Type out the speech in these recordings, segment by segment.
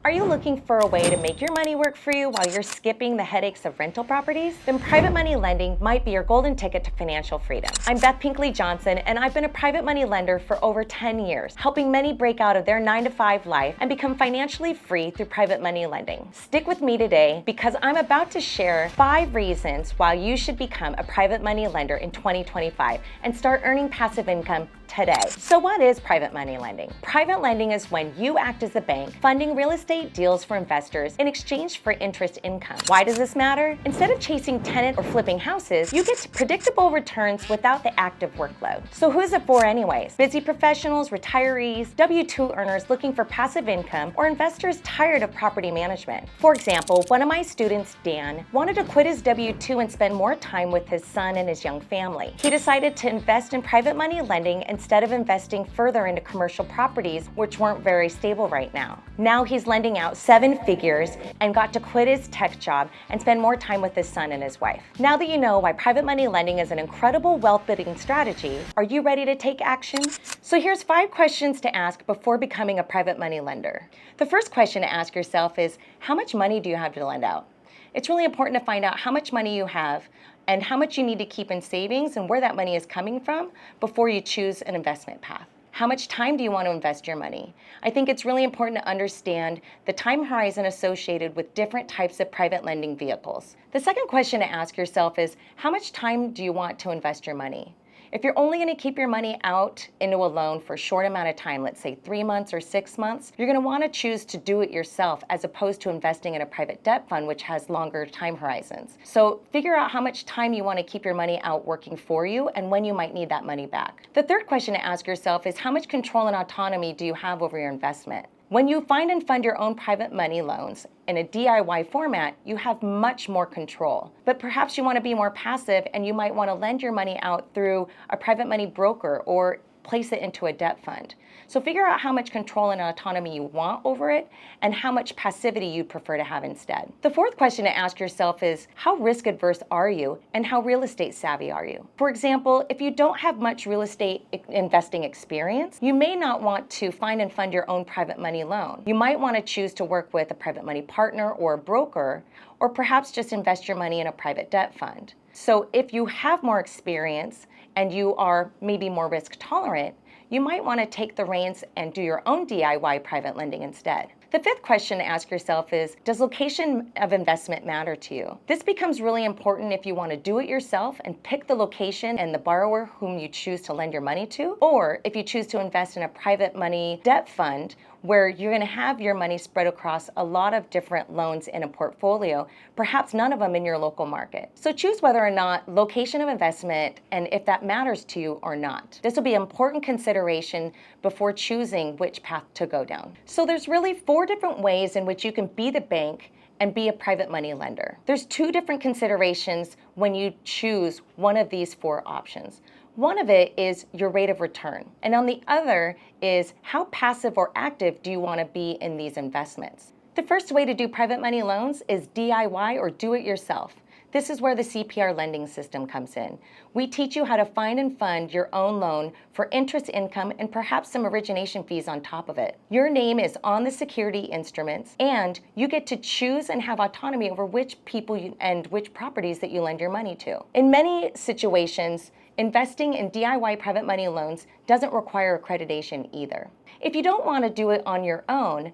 Are you looking for a way to make your money work for you while you're skipping the headaches of rental properties? Then private money lending might be your golden ticket to financial freedom. I'm Beth Pinkley Johnson, and I've been a private money lender for over 10 years, helping many break out of their 9-to-5 life and become financially free through private money lending. Stick with me today because I'm about to share 5 reasons why you should become a private money lender in 2025 and start earning passive income today. So what is private money lending? Private lending is when you act as a bank, funding real estate deals for investors in exchange for interest income. Why does this matter? Instead of chasing tenant or flipping houses, you get predictable returns without the active workload. So who's it for anyways? Busy professionals, retirees, W-2 earners looking for passive income, or investors tired of property management. For example, one of my students, Dan, wanted to quit his W-2 and spend more time with his son and his young family. He decided to invest in private money lending instead of investing further into commercial properties, which weren't very stable right now. Now he's lending out 7 figures and got to quit his tech job and spend more time with his son and his wife. Now that you know why private money lending is an incredible wealth building strategy, are you ready to take action? So here's 5 questions to ask before becoming a private money lender. The first question to ask yourself is, how much money do you have to lend out? It's really important to find out how much money you have and how much you need to keep in savings and where that money is coming from before you choose an investment path. How much time do you want to invest your money? I think it's really important to understand the time horizon associated with different types of private lending vehicles. The second question to ask yourself is, how much time do you want to invest your money? If you're only going to keep your money out into a loan for a short amount of time, let's say 3 months or 6 months, you're going to want to choose to do it yourself as opposed to investing in a private debt fund, which has longer time horizons. So figure out how much time you want to keep your money out working for you and when you might need that money back. The third question to ask yourself is, how much control and autonomy do you have over your investment? When you find and fund your own private money loans in a DIY format, you have much more control. But perhaps you want to be more passive and you might want to lend your money out through a private money broker or place it into a debt fund. So figure out how much control and autonomy you want over it and how much passivity you'd prefer to have instead. The fourth question to ask yourself is, how risk adverse are you and how real estate savvy are you? For example, if you don't have much real estate investing experience, you may not want to find and fund your own private money loan. You might want to choose to work with a private money partner or a broker, or perhaps just invest your money in a private debt fund. So if you have more experience and you are maybe more risk tolerant, you might want to take the reins and do your own DIY private lending instead. The fifth question to ask yourself is, does location of investment matter to you? This becomes really important if you want to do it yourself and pick the location and the borrower whom you choose to lend your money to, or if you choose to invest in a private money debt fund where you're going to have your money spread across a lot of different loans in a portfolio, perhaps none of them in your local market. So choose whether or not location of investment and if that matters to you or not. This will be an important consideration before choosing which path to go down. So there's really 4 different ways in which you can be the bank and be a private money lender. There's 2 different considerations when you choose one of these 4 options. One of it is your rate of return, and on the other is how passive or active do you want to be in these investments. The first way to do private money loans is DIY or do it yourself. This is where the CPR lending system comes in. We teach you how to find and fund your own loan for interest income and perhaps some origination fees on top of it. Your name is on the security instruments and you get to choose and have autonomy over which people and which properties that you lend your money to. In many situations, investing in DIY private money loans doesn't require accreditation either. If you don't want to do it on your own,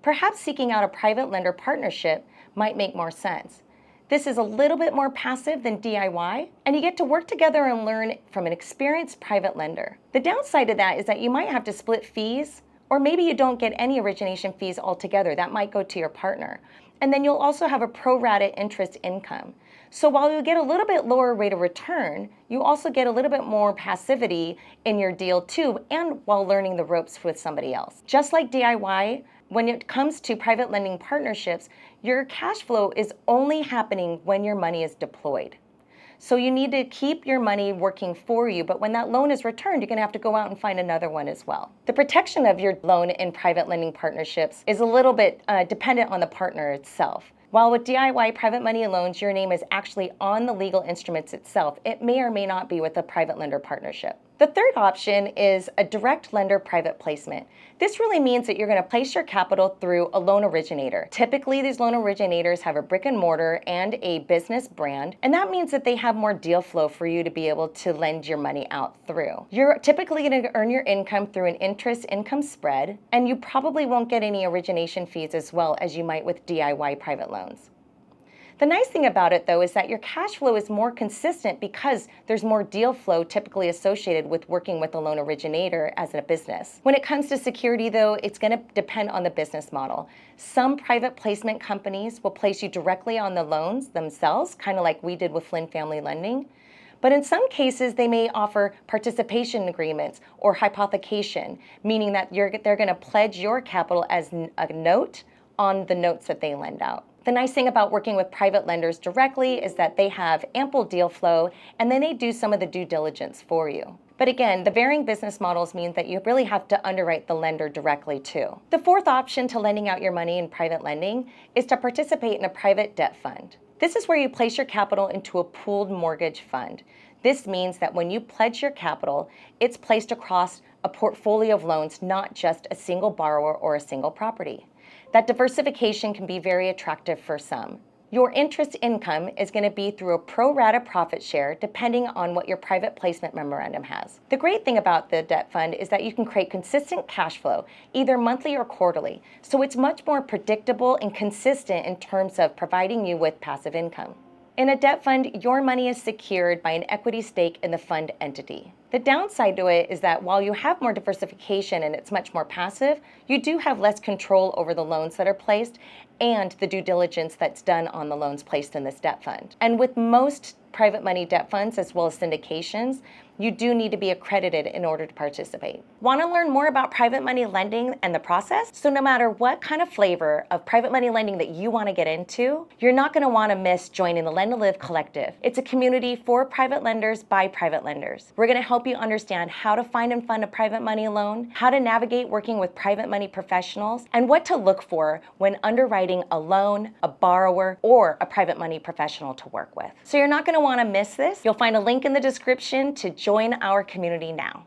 perhaps seeking out a private lender partnership might make more sense. This is a little bit more passive than DIY, and you get to work together and learn from an experienced private lender. The downside of that is that you might have to split fees, or maybe you don't get any origination fees altogether. That might go to your partner. And then you'll also have a pro rata interest income. So while you get a little bit lower rate of return, you also get a little bit more passivity in your deal too, and while learning the ropes with somebody else. Just like DIY, when it comes to private lending partnerships, your cash flow is only happening when your money is deployed. So you need to keep your money working for you, but when that loan is returned, you're going to have to go out and find another one as well. The protection of your loan in private lending partnerships is a little bit dependent on the partner itself. While with DIY private money loans, your name is actually on the legal instruments itself, it may or may not be with a private lender partnership. The third option is a direct lender private placement. This really means that you're going to place your capital through a loan originator. Typically, these loan originators have a brick and mortar and a business brand, and that means that they have more deal flow for you to be able to lend your money out through. You're typically going to earn your income through an interest income spread, and you probably won't get any origination fees as well as you might with DIY private loans. The nice thing about it, though, is that your cash flow is more consistent because there's more deal flow typically associated with working with a loan originator as a business. When it comes to security, though, it's going to depend on the business model. Some private placement companies will place you directly on the loans themselves, kind of like we did with Flynn Family Lending. But in some cases, they may offer participation agreements or hypothecation, meaning that they're going to pledge your capital as a note on the notes that they lend out. The nice thing about working with private lenders directly is that they have ample deal flow and then they do some of the due diligence for you. But again, the varying business models mean that you really have to underwrite the lender directly too. The fourth option to lending out your money in private lending is to participate in a private debt fund. This is where you place your capital into a pooled mortgage fund. This means that when you pledge your capital, it's placed across a portfolio of loans, not just a single borrower or a single property. That diversification can be very attractive for some. Your interest income is going to be through a pro rata profit share depending on what your private placement memorandum has. The great thing about the debt fund is that you can create consistent cash flow, either monthly or quarterly, so it's much more predictable and consistent in terms of providing you with passive income. In a debt fund, your money is secured by an equity stake in the fund entity. The downside to it is that while you have more diversification and it's much more passive, you do have less control over the loans that are placed and the due diligence that's done on the loans placed in this debt fund. And with most private money debt funds, as well as syndications, you do need to be accredited in order to participate. Want to learn more about private money lending and the process? So no matter what kind of flavor of private money lending that you want to get into, you're not going to want to miss joining the Lend to Live Collective. It's a community for private lenders by private lenders. We're going to help you understand how to find and fund a private money loan, how to navigate working with private money professionals, and what to look for when underwriting a loan, a borrower, or a private money professional to work with. So you're not going to want to miss this. You'll find a link in the description to join our community now.